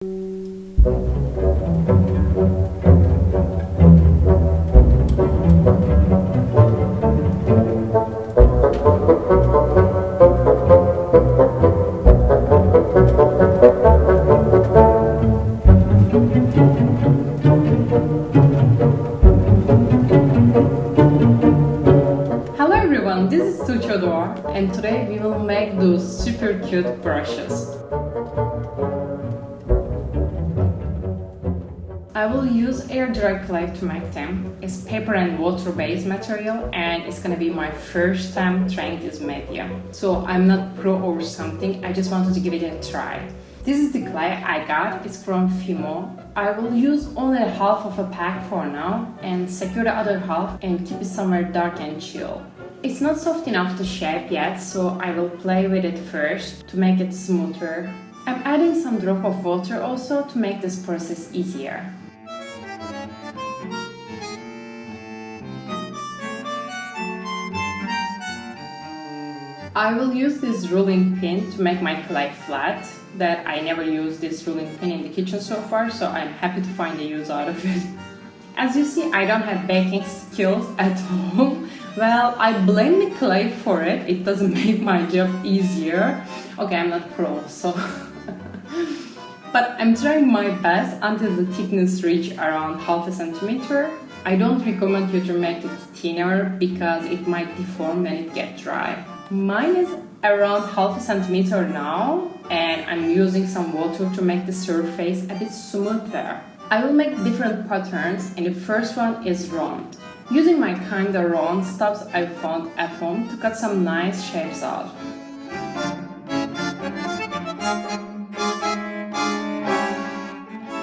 Hello everyone, this is Tuchador and today we will make those super cute brushes. I will use air dry clay to make them. It's paper and water based material and it's gonna be my first time trying this medium. So I'm not pro or something, I just wanted to give it a try. This is the clay I got, it's from Fimo. I will use only half of a pack for now and secure the other half and keep it somewhere dark and chill. It's not soft enough to shape yet, so I will play with it first to make it smoother. I'm adding some drop of water also to make this process easier. I will use this ruling pin to make my clay flat. That I never used this ruling pin in the kitchen so far, so I'm happy to find a use out of it. As you see, I don't have baking skills at all. Well, I blame the clay for it. It doesn't make my job easier. Okay, I'm not pro, so... But I'm trying my best until the thickness reach around half a centimeter. I don't recommend you to make it thinner because it might deform when it gets dry. Mine is around half a centimeter now and I'm using some water to make the surface a bit smoother. I will make different patterns and the first one is round. Using my kinda round stubs I found at home to cut some nice shapes out.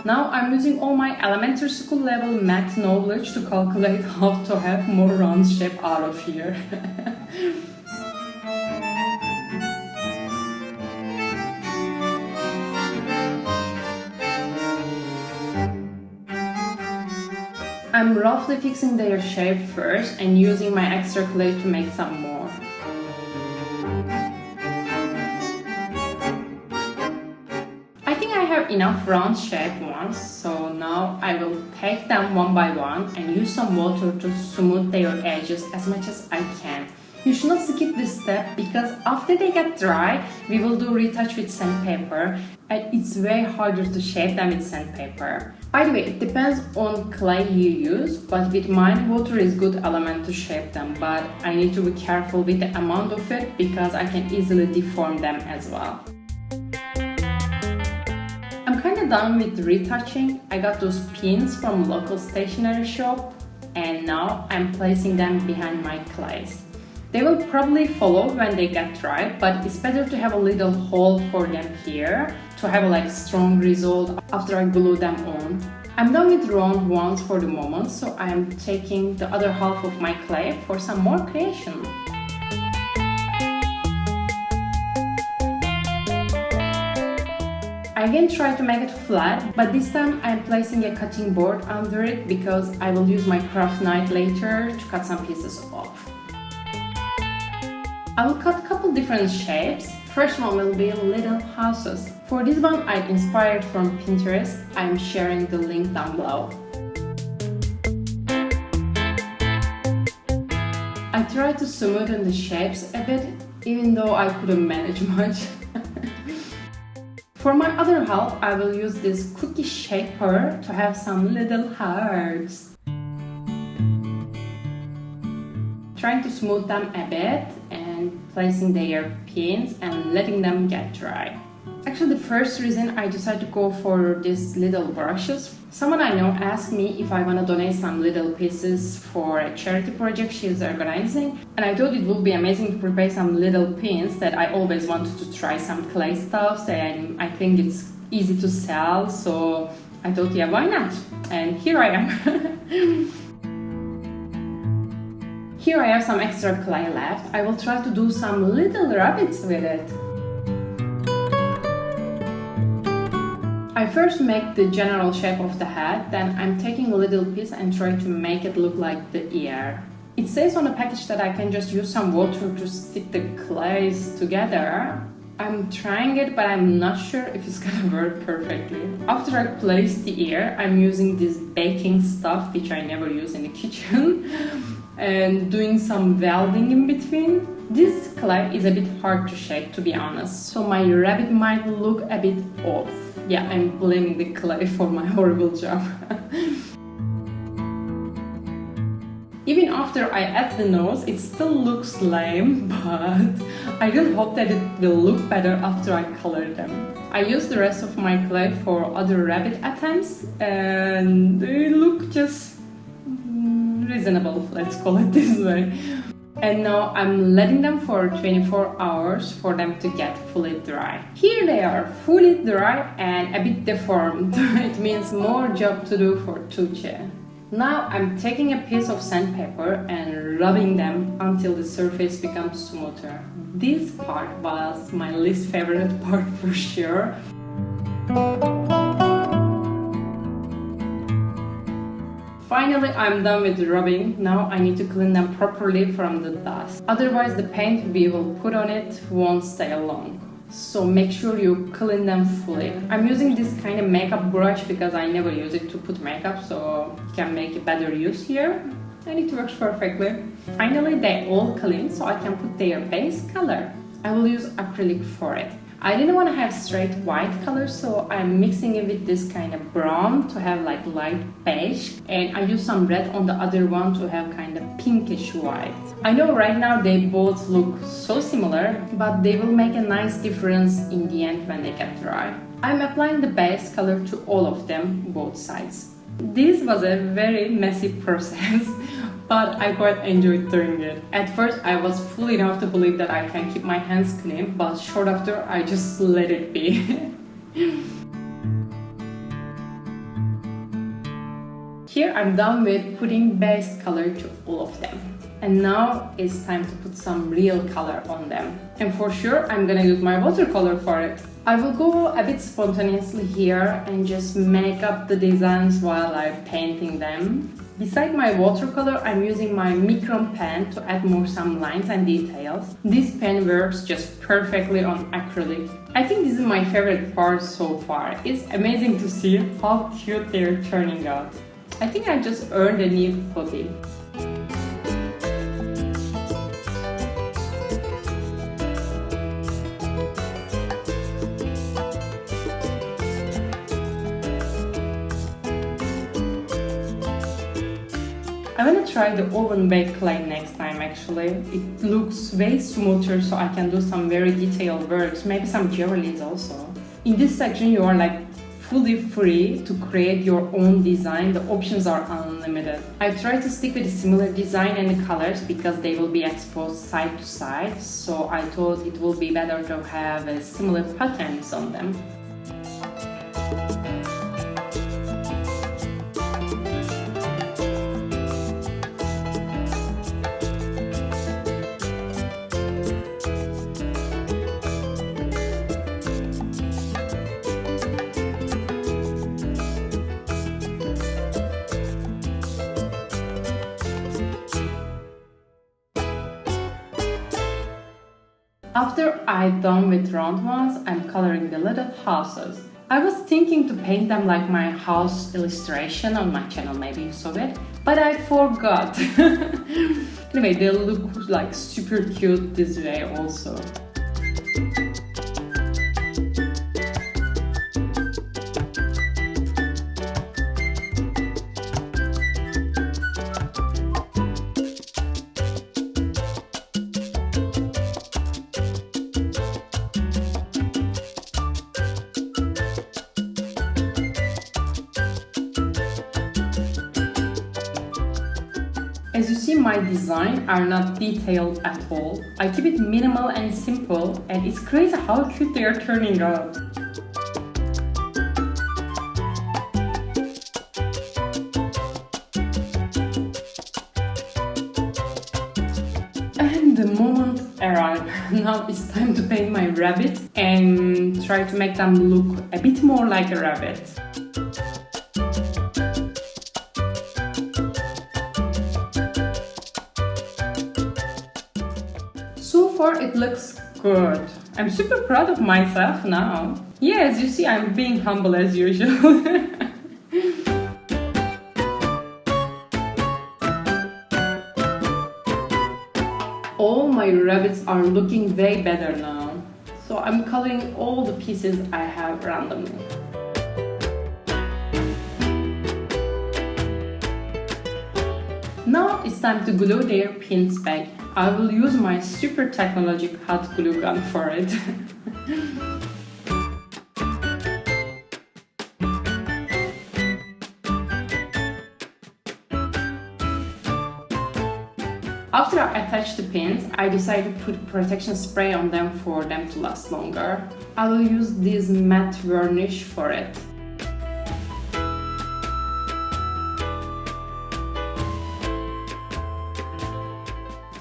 Now I'm using all my elementary school level math knowledge to calculate how to have more round shape out of here. I'm roughly fixing their shape first and using my extra clay to make some more. I think I have enough round shape ones, so now I will take them one by one and use some water to smooth their edges as much as I can. You should not skip this step because after they get dry, we will do retouch with sandpaper and it's way harder to shape them with sandpaper. By the way, it depends on clay you use, but with mine, water is good element to shape them, but I need to be careful with the amount of it because I can easily deform them as well. I'm kinda done with retouching. I got those pins from local stationery shop and now I'm placing them behind my clays. They will probably follow when they get dry, but it's better to have a little hole for them here to have a strong result after I glue them on. I'm done with round ones for the moment, so I am taking the other half of my clay for some more creation. I again try to make it flat, but this time I'm placing a cutting board under it because I will use my craft knife later to cut some pieces off. I will cut a couple different shapes. First one will be little houses. For this one I inspired from Pinterest. I'm sharing the link down below. I tried to smoothen the shapes a bit, even though I couldn't manage much. For my other half, I will use this cookie shaper to have some little hearts. Trying to smooth them a bit and placing their pins and letting them get dry. Actually, the first reason I decided to go for these little brushes, someone I know asked me if I want to donate some little pieces for a charity project she is organizing, and I thought it would be amazing to prepare some little pins that I always wanted to try some clay stuff, and I think it's easy to sell, so I thought, yeah, why not? And here I am. Here I have some extra clay left. I will try to do some little rabbits with it. I first make the general shape of the head, then I'm taking a little piece and try to make it look like the ear. It says on the package that I can just use some water to stick the clays together. I'm trying it, but I'm not sure if it's gonna work perfectly. After I place the ear, I'm using this baking stuff, which I never use in the kitchen, and doing some welding in between. This clay is a bit hard to shape, to be honest, so my rabbit might look a bit off. Yeah, I'm blaming the clay for my horrible job. Even after I add the nose, it still looks lame, but I really hope that it will look better after I color them. I use the rest of my clay for other rabbit attempts, and they look just reasonable, let's call it this way. And now I'm letting them for 24 hours for them to get fully dry. Here they are, fully dry and a bit deformed. It means more job to do for Tuğçe. Now I'm taking a piece of sandpaper and rubbing them until the surface becomes smoother. This part was my least favorite part for sure. Finally, I'm done with rubbing. Now I need to clean them properly from the dust. Otherwise, the paint we will put on it won't stay long. So make sure you clean them fully. I'm using this kind of makeup brush because I never use it to put makeup, so you can make a better use here. And it works perfectly. Finally, they all clean, so I can put their base color. I will use acrylic for it. I didn't want to have straight white color, so I'm mixing it with this kind of brown to have like light beige, and I use some red on the other one to have kind of pinkish white. I know right now they both look so similar, but they will make a nice difference in the end when they get dry. I'm applying the base color to all of them, both sides. This was a very messy process, but I quite enjoyed doing it. At first I was fool enough to believe that I can keep my hands clean, but short after I just let it be. Here I'm done with putting base color to all of them. And now it's time to put some real color on them. And for sure I'm gonna use my watercolor for it. I will go a bit spontaneously here and just make up the designs while I'm painting them. Beside my watercolor, I'm using my Micron pen to add some lines and details. This pen works just perfectly on acrylic. I think this is my favorite part so far. It's amazing to see how cute they're turning out. I think I just earned a new hobby. I want to try the oven baked clay next time actually. It looks way smoother, so I can do some very detailed works, maybe some jewelries also. In this section you are like fully free to create your own design. The options are unlimited. I try to stick with a similar design and the colors because they will be exposed side to side, so I thought it will be better to have similar patterns on them. After I'm done with round ones, I'm coloring the little houses. I was thinking to paint them like my house illustration on my channel, maybe you saw it, but I forgot. Anyway, they look like super cute this way also. As you see, my designs are not detailed at all. I keep it minimal and simple, and it's crazy how cute they are turning out. And the moment arrived. Now it's time to paint my rabbit and try to make them look a bit more like a rabbit. So far it looks good. I'm super proud of myself now. Yeah, as you see, I'm being humble as usual. All my rabbits are looking way better now. So I'm coloring all the pieces I have randomly. Now it's time to glue their pins back. I will use my super technologic hot glue gun for it. After I attached the pins, I decided to put protection spray on them for them to last longer. I will use this matte varnish for it.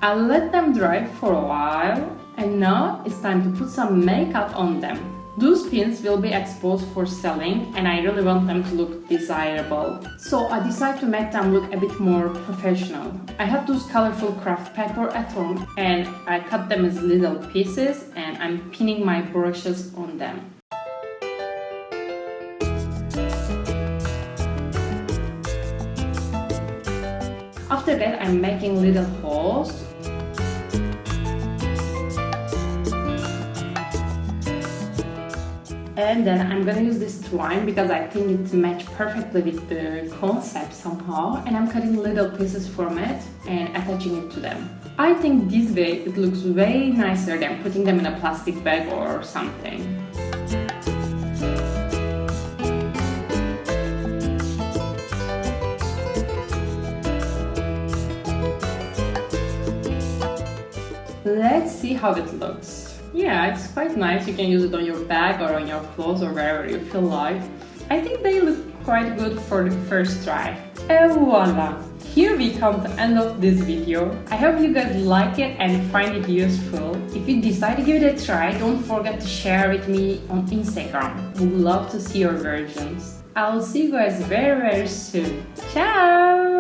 I'll let them dry for a while, and now it's time to put some makeup on them. Those pins will be exposed for selling, and I really want them to look desirable. So I decided to make them look a bit more professional. I have those colorful craft paper at home, and I cut them as little pieces, and I'm pinning my brushes on them. After that, I'm making little holes. And then I'm gonna use this twine because I think it matches perfectly with the concept somehow. And I'm cutting little pieces from it and attaching it to them. I think this way it looks way nicer than putting them in a plastic bag or something. Let's see how it looks. Yeah, it's quite nice. You can use it on your bag or on your clothes or wherever you feel like. I think they look quite good for the first try. And voila! Here we come to the end of this video. I hope you guys like it and find it useful. If you decide to give it a try, don't forget to share with me on Instagram. Would love to see your versions. I'll see you guys very soon. Ciao!